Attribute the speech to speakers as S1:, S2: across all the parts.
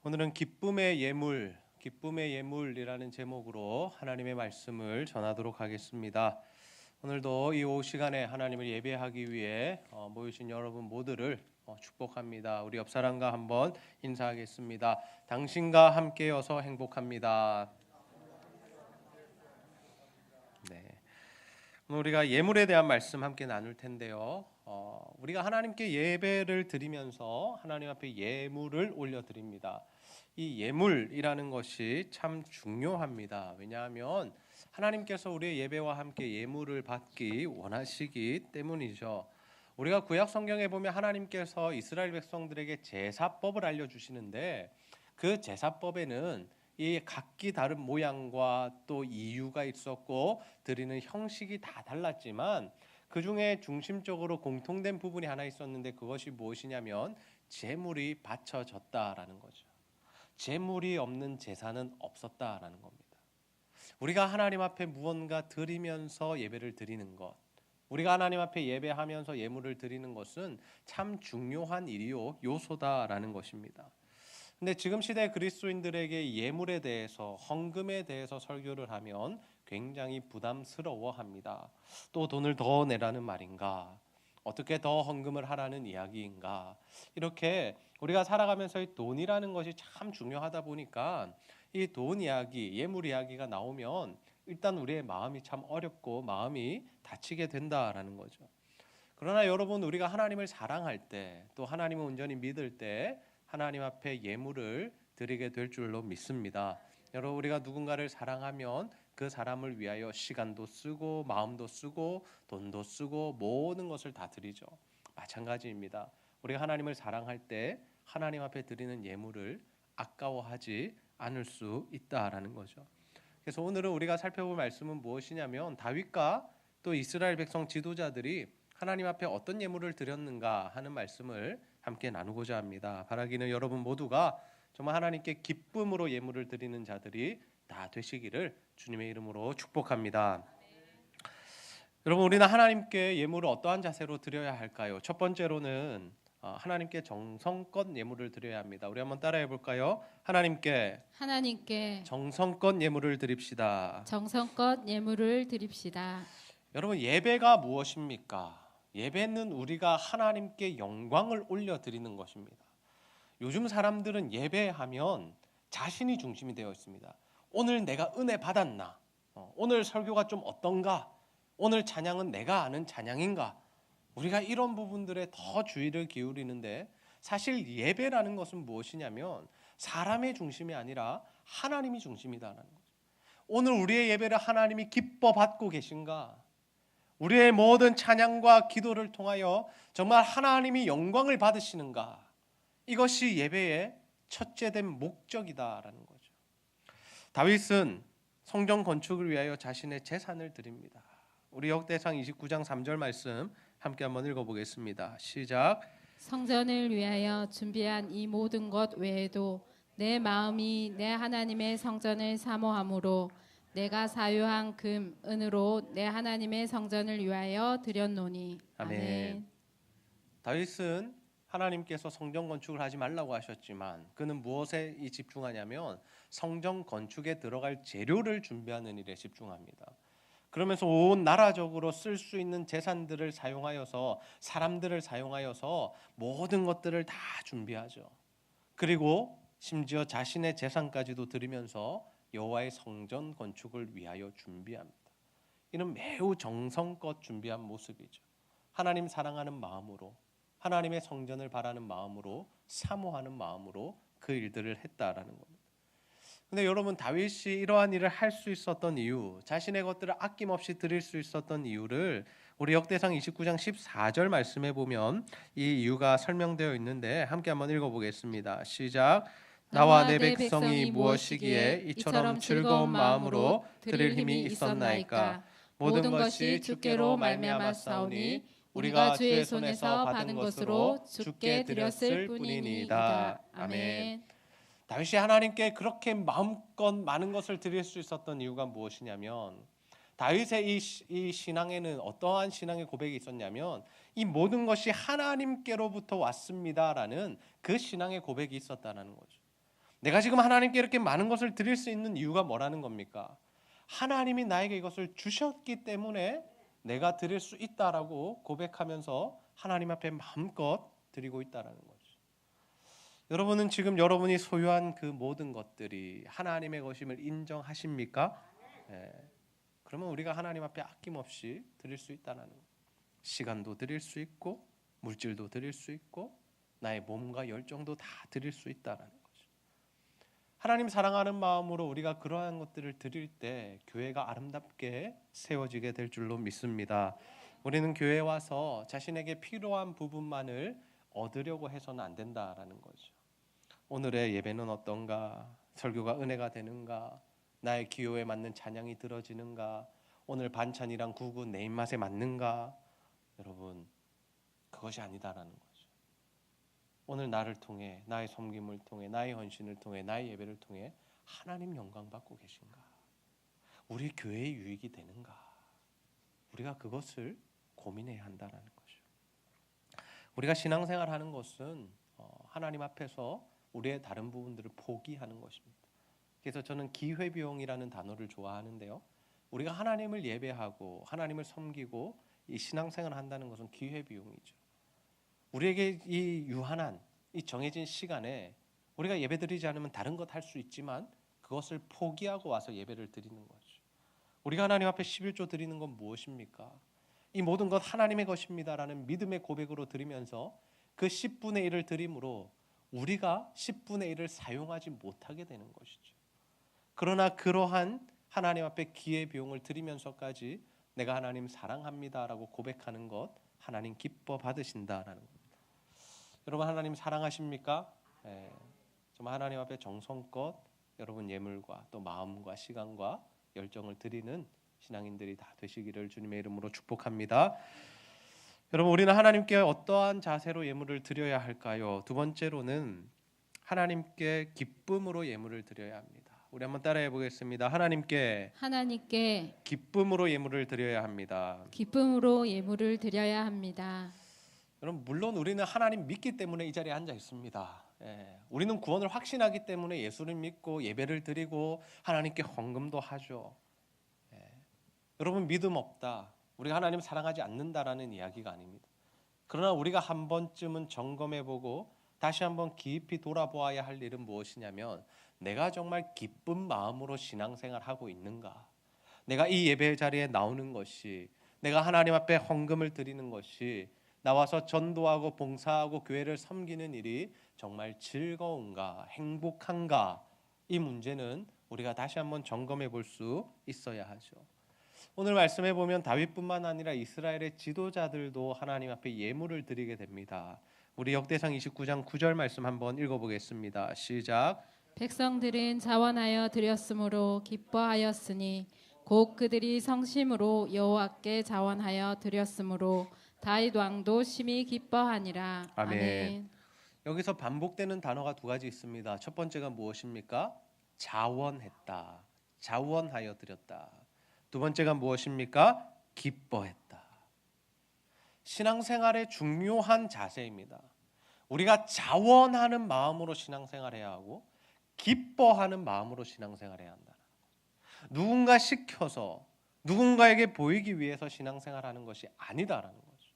S1: 오늘은 기쁨의 예물이라는 제목으로 하나님의 말씀을 전하도록 하겠습니다. 오늘도 이 오후 시간에 하나님을 예배하기 위해 모이신 여러분 모두를 축복합니다. 우리 옆 사람과 한번 인사하겠습니다. 당신과 함께여서 행복합니다. 네. 오늘 우리가 예물에 대한 말씀 함께 나눌 텐데요. 우리가 하나님께 예배를 드리면서 하나님 앞에 예물을 올려드립니다. 이 예물이라는 것이 참 중요합니다. 왜냐하면 하나님께서 우리의 예배와 함께 예물을 받기 원하시기 때문이죠. 우리가 구약 성경에 보면 하나님께서 이스라엘 백성들에게 제사법을 알려주시는데 그 제사법에는 이 각기 다른 모양과 또 이유가 있었고 드리는 형식이 다 달랐지만 그 중에 중심적으로 공통된 부분이 하나 있었는데 그것이 무엇이냐면 제물이 바쳐졌다라는 거죠. 제물이 없는 제사는 없었다라는 겁니다. 우리가 하나님 앞에 무언가 드리면서 예배를 드리는 것, 우리가 하나님 앞에 예배하면서 예물을 드리는 것은 참 중요한 일이요 요소다라는 것입니다. 근데 지금 시대 그리스도인들에게 예물에 대해서 헌금에 대해서 설교를 하면 굉장히 부담스러워합니다. 또 돈을 더 내라는 말인가? 어떻게 더 헌금을 하라는 이야기인가? 이렇게 우리가 살아가면서 이 돈이라는 것이 참 중요하다 보니까 이 돈 이야기, 예물 이야기가 나오면 일단 우리의 마음이 참 어렵고 마음이 다치게 된다라는 거죠. 그러나 여러분, 우리가 하나님을 사랑할 때, 또 하나님을 온전히 믿을 때 하나님 앞에 예물을 드리게 될 줄로 믿습니다. 여러분, 우리가 누군가를 사랑하면 그 사람을 위하여 시간도 쓰고 마음도 쓰고 돈도 쓰고 모든 것을 다 드리죠. 마찬가지입니다. 우리가 하나님을 사랑할 때 하나님 앞에 드리는 예물을 아까워하지 않을 수 있다라는 거죠. 그래서 오늘은 우리가 살펴볼 말씀은 무엇이냐면 다윗과 또 이스라엘 백성 지도자들이 하나님 앞에 어떤 예물을 드렸는가 하는 말씀을 함께 나누고자 합니다. 바라기는 여러분 모두가 정말 하나님께 기쁨으로 예물을 드리는 자들이 다 되시기를 주님의 이름으로 축복합니다. 여러분, 우리는 하나님께 예물을 어떠한 자세로 드려야 할까요? 첫 번째로는 하나님께 정성껏 예물을 드려야 합니다. 우리 한번 따라해 볼까요? 하나님께 정성껏 예물을 드립시다.
S2: 정성껏 예물을 드립시다.
S1: 여러분, 예배가 무엇입니까? 예배는 우리가 하나님께 영광을 올려드리는 것입니다. 요즘 사람들은 예배하면 자신이 중심이 되어 있습니다. 오늘 내가 은혜 받았나? 오늘 설교가 좀 어떤가? 오늘 찬양은 내가 아는 찬양인가? 우리가 이런 부분들에 더 주의를 기울이는데 사실 예배라는 것은 무엇이냐면 사람의 중심이 아니라 하나님이 중심이다라는 거죠. 오늘 우리의 예배를 하나님이 기뻐 받고 계신가? 우리의 모든 찬양과 기도를 통하여 정말 하나님이 영광을 받으시는가? 이것이 예배의 첫째된 목적이다라는 거죠. 다윗은 성전 건축을 위하여 자신의 재산을 드립니다. 우리 역대상 29장 3절 말씀 함께 한번 읽어보겠습니다. 시작.
S2: 성전을 위하여 준비한 이 모든 것 외에도 내 마음이 내 하나님의 성전을 사모함으로 내가 사유한 금, 은으로 내 하나님의 성전을 위하여 드렸노니. 아멘.
S1: 다윗은 하나님께서 성전 건축을 하지 말라고 하셨지만 그는 무엇에 집중하냐면 성전 건축에 들어갈 재료를 준비하는 일에 집중합니다. 그러면서 온 나라적으로 쓸 수 있는 재산들을 사용하여서 사람들을 사용하여서 모든 것들을 다 준비하죠. 그리고 심지어 자신의 재산까지도 드리면서 여호와의 성전 건축을 위하여 준비합니다. 이는 매우 정성껏 준비한 모습이죠. 하나님 사랑하는 마음으로, 하나님의 성전을 바라는 마음으로, 사모하는 마음으로 그 일들을 했다라는 겁니다. 근데 여러분, 다윗이 이러한 일을 할 수 있었던 이유, 자신의 것들을 아낌없이 드릴 수 있었던 이유를 우리 역대상 29장 14절 말씀에 보면 이 이유가 설명되어 있는데 함께 한번 읽어보겠습니다. 시작. 나와 내 백성이 무엇이기에 이처럼 즐거운 마음으로 드릴 힘이 있었나이까? 모든 것이 주께로 말미암았사오니 우리가 주의 손에서 받은 것으로 주께 드렸을 뿐이니이다. 아멘. 다윗이 하나님께 그렇게 마음껏 많은 것을 드릴 수 있었던 이유가 무엇이냐면 다윗의 이 신앙에는 어떠한 신앙의 고백이 있었냐면 이 모든 것이 하나님께로부터 왔습니다라는 그 신앙의 고백이 있었다는 거죠. 내가 지금 하나님께 이렇게 많은 것을 드릴 수 있는 이유가 뭐라는 겁니까? 하나님이 나에게 이것을 주셨기 때문에 내가 드릴 수 있다라고 고백하면서 하나님 앞에 마음껏 드리고 있다라는 거죠. 여러분은 지금 여러분이 소유한 그 모든 것들이 하나님의 것임을 인정하십니까? 예. 그러면 우리가 하나님 앞에 아낌없이 드릴 수 있다는 거예요. 시간도 드릴 수 있고 물질도 드릴 수 있고 나의 몸과 열정도 다 드릴 수 있다는 거죠. 하나님 사랑하는 마음으로 우리가 그러한 것들을 드릴 때 교회가 아름답게 세워지게 될 줄로 믿습니다. 우리는 교회에 와서 자신에게 필요한 부분만을 얻으려고 해서는 안 된다라는 거죠. 오늘의 예배는 어떤가? 설교가 은혜가 되는가? 나의 기호에 맞는 찬양이 들어지는가? 오늘 반찬이랑 국은 내 입맛에 맞는가? 여러분, 그것이 아니다라는 거죠. 오늘 나를 통해, 나의 섬김을 통해, 나의 헌신을 통해, 나의 예배를 통해 하나님 영광 받고 계신가? 우리 교회의 유익이 되는가? 우리가 그것을 고민해야 한다는 거죠. 우리가 신앙생활하는 것은 하나님 앞에서 우리의 다른 부분들을 포기하는 것입니다. 그래서 저는 기회비용이라는 단어를 좋아하는데요. 우리가 하나님을 예배하고 하나님을 섬기고 이 신앙생활을 한다는 것은 기회비용이죠. 우리에게 이 유한한 이 정해진 시간에 우리가 예배드리지 않으면 다른 것 할 수 있지만 그것을 포기하고 와서 예배를 드리는 거죠. 우리가 하나님 앞에 11조 드리는 건 무엇입니까? 이 모든 것 하나님의 것입니다라는 믿음의 고백으로 드리면서 그 10분의 1을 드림으로 우리가 10분의 1을 사용하지 못하게 되는 것이죠. 그러나 그러한 하나님 앞에 기회비용을 드리면서까지 내가 하나님 사랑합니다라고 고백하는 것 하나님 기뻐 받으신다라는 겁니다. 여러분 하나님 사랑하십니까? 정말 하나님 앞에 정성껏 여러분 예물과 또 마음과 시간과 열정을 드리는 신앙인들이 다 되시기를 주님의 이름으로 축복합니다. 여러분 우리는 하나님께 어떠한 자세로 예물을 드려야 할까요? 두 번째로는 하나님께 기쁨으로 예물을 드려야 합니다. 우리 한번 따라해 보겠습니다. 하나님께 기쁨으로 예물을 드려야 합니다.
S2: 기쁨으로 예물을 드려야 합니다.
S1: 여러분 물론 우리는 하나님 믿기 때문에 이 자리에 앉아 있습니다. 우리는 구원을 확신하기 때문에 예수를 믿고 예배를 드리고 하나님께 헌금도 하죠. 여러분 믿음 없다, 우리가 하나님 사랑하지 않는다라는 이야기가 아닙니다. 그러나 우리가 한 번쯤은 점검해보고 다시 한번 깊이 돌아보아야 할 일은 무엇이냐면 내가 정말 기쁜 마음으로 신앙생활하고 있는가? 내가 이 예배 자리에 나오는 것이, 내가 하나님 앞에 헌금을 드리는 것이, 나와서 전도하고 봉사하고 교회를 섬기는 일이 정말 즐거운가, 행복한가? 이 문제는 우리가 다시 한번 점검해 볼 수 있어야 하죠. 오늘 말씀해 보면 다윗뿐만 아니라 이스라엘의 지도자들도 하나님 앞에 예물을 드리게 됩니다. 우리 역대상 29장 9절 말씀 한번 읽어보겠습니다. 시작.
S2: 백성들은 자원하여 드렸으므로 기뻐하였으니 곧 그들이 성심으로 여호와께 자원하여 드렸으므로 다윗 왕도 심히 기뻐하니라.
S1: 아멘. 여기서 반복되는 단어가 두 가지 있습니다. 첫 번째가 무엇입니까? 자원했다, 자원하여 드렸다. 두 번째가 무엇입니까? 기뻐했다. 신앙생활의 중요한 자세입니다. 우리가 자원하는 마음으로 신앙생활해야 하고 기뻐하는 마음으로 신앙생활해야 한다. 누군가 시켜서 누군가에게 보이기 위해서 신앙생활하는 것이 아니다라는 거죠.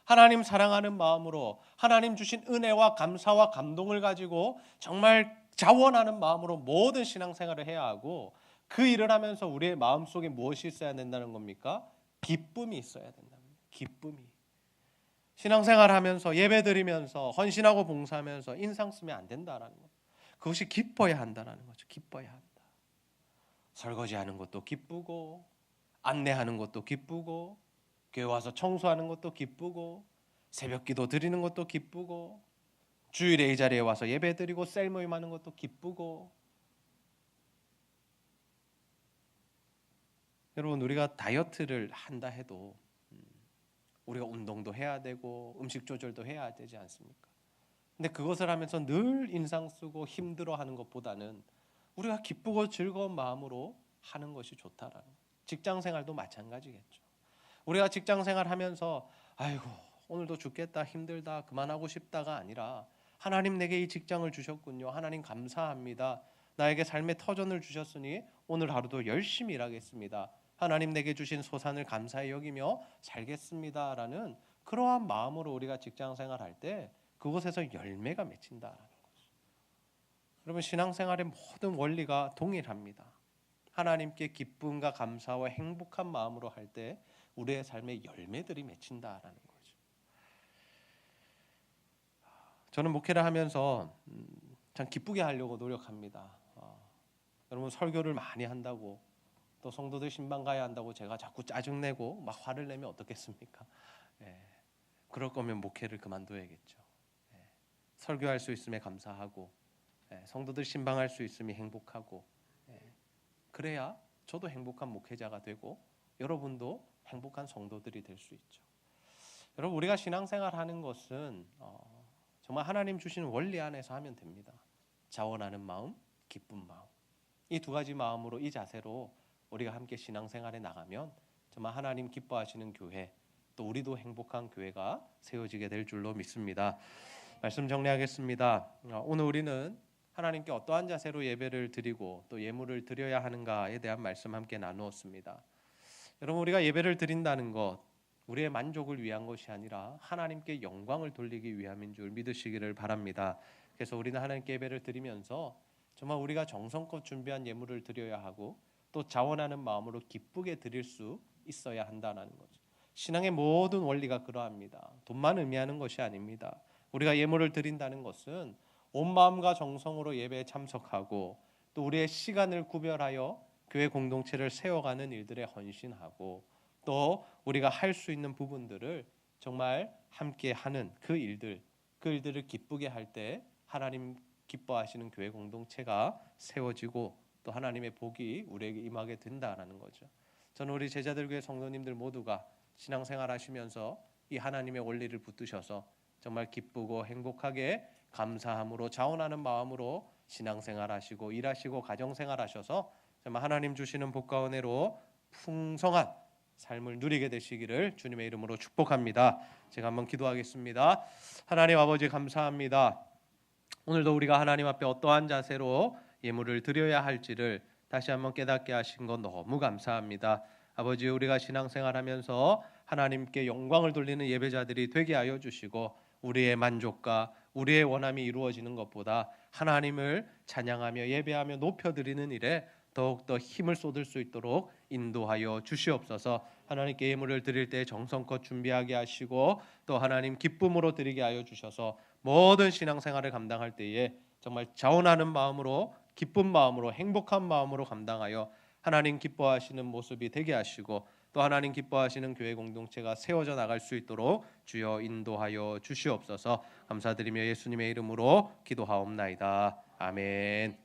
S1: 하나님 사랑하는 마음으로 하나님 주신 은혜와 감사와 감동을 가지고 정말 자원하는 마음으로 모든 신앙생활을 해야 하고 그 일을 하면서 우리의 마음속에 무엇이 있어야 된다는 겁니까? 기쁨이 있어야 된다는 거예요. 기쁨이. 신앙생활하면서 예배드리면서 헌신하고 봉사하면서 인상 쓰면 안 된다라는 거예요. 그것이 기뻐야 한다라는 거죠. 기뻐야 한다. 설거지하는 것도 기쁘고 안내하는 것도 기쁘고 교회 와서 청소하는 것도 기쁘고 새벽기도 드리는 것도 기쁘고 주일에 이 자리에 와서 예배드리고 셀 모임하는 것도 기쁘고. 여러분 우리가 다이어트를 한다 해도 우리가 운동도 해야 되고 음식 조절도 해야 되지 않습니까? 근데 그것을 하면서 늘 인상 쓰고 힘들어하는 것보다는 우리가 기쁘고 즐거운 마음으로 하는 것이 좋다라는 거예요. 직장생활도 마찬가지겠죠. 우리가 직장생활 하면서 아이고 오늘도 죽겠다 힘들다 그만하고 싶다가 아니라 하나님 내게 이 직장을 주셨군요. 하나님 감사합니다. 나에게 삶의 터전을 주셨으니 오늘 하루도 열심히 일하겠습니다. 하나님 내게 주신 소산을 감사히 여기며 살겠습니다라는 그러한 마음으로 우리가 직장 생활할 때 그곳에서 열매가 맺힌다라는 거죠. 여러분, 신앙생활의 모든 원리가 동일합니다. 하나님께 기쁨과 감사와 행복한 마음으로 할 때 우리의 삶에 열매들이 맺힌다라는 거죠. 저는 목회를 하면서 참 기쁘게 하려고 노력합니다. 여러분, 설교를 많이 한다고 또 성도들 신방 가야 한다고 제가 자꾸 짜증내고 막 화를 내면 어떻겠습니까? 그럴 거면 목회를 그만둬야겠죠. 설교할 수 있음에 감사하고 성도들 신방할 수 있음이 행복하고 그래야 저도 행복한 목회자가 되고 여러분도 행복한 성도들이 될 수 있죠. 여러분, 우리가 신앙생활하는 것은 정말 하나님 주신 원리 안에서 하면 됩니다. 자원하는 마음, 기쁜 마음, 이 두 가지 마음으로, 이 자세로 우리가 함께 신앙생활에 나가면 정말 하나님 기뻐하시는 교회, 또 우리도 행복한 교회가 세워지게 될 줄로 믿습니다. 말씀 정리하겠습니다. 오늘 우리는 하나님께 어떠한 자세로 예배를 드리고 또 예물을 드려야 하는가에 대한 말씀 함께 나누었습니다. 여러분, 우리가 예배를 드린다는 것, 우리의 만족을 위한 것이 아니라 하나님께 영광을 돌리기 위함인 줄 믿으시기를 바랍니다. 그래서 우리는 하나님께 예배를 드리면서 정말 우리가 정성껏 준비한 예물을 드려야 하고 또 자원하는 마음으로 기쁘게 드릴 수 있어야 한다는 거죠. 신앙의 모든 원리가 그러합니다. 돈만 의미하는 것이 아닙니다. 우리가 예물을 드린다는 것은 온 마음과 정성으로 예배에 참석하고 또 우리의 시간을 구별하여 교회 공동체를 세워가는 일들에 헌신하고 또 우리가 할 수 있는 부분들을 정말 함께 하는 그 일들을 기쁘게 할 때 하나님 기뻐하시는 교회 공동체가 세워지고 또 하나님의 복이 우리에게 임하게 된다라는 거죠. 저는 우리 제자들 교회 성도님들 모두가 신앙생활 하시면서 이 하나님의 원리를 붙드셔서 정말 기쁘고 행복하게 감사함으로 자원하는 마음으로 신앙생활 하시고 일하시고 가정생활 하셔서 정말 하나님 주시는 복과 은혜로 풍성한 삶을 누리게 되시기를 주님의 이름으로 축복합니다. 제가 한번 기도하겠습니다. 하나님 아버지, 감사합니다. 오늘도 우리가 하나님 앞에 어떠한 자세로 예물을 드려야 할지를 다시 한번 깨닫게 하신 것 너무 감사합니다. 아버지, 우리가 신앙생활하면서 하나님께 영광을 돌리는 예배자들이 되게 하여 주시고 우리의 만족과 우리의 원함이 이루어지는 것보다 하나님을 찬양하며 예배하며 높여드리는 일에 더욱더 힘을 쏟을 수 있도록 인도하여 주시옵소서. 하나님께 예물을 드릴 때 정성껏 준비하게 하시고 또 하나님 기쁨으로 드리게 하여 주셔서 모든 신앙생활을 감당할 때에 정말 자원하는 마음으로, 기쁜 마음으로, 행복한 마음으로 감당하여 하나님 기뻐하시는 모습이 되게 하시고 또 하나님 기뻐하시는 교회 공동체가 세워져 나갈 수 있도록 주여 인도하여 주시옵소서. 감사드리며 예수님의 이름으로 기도하옵나이다. 아멘.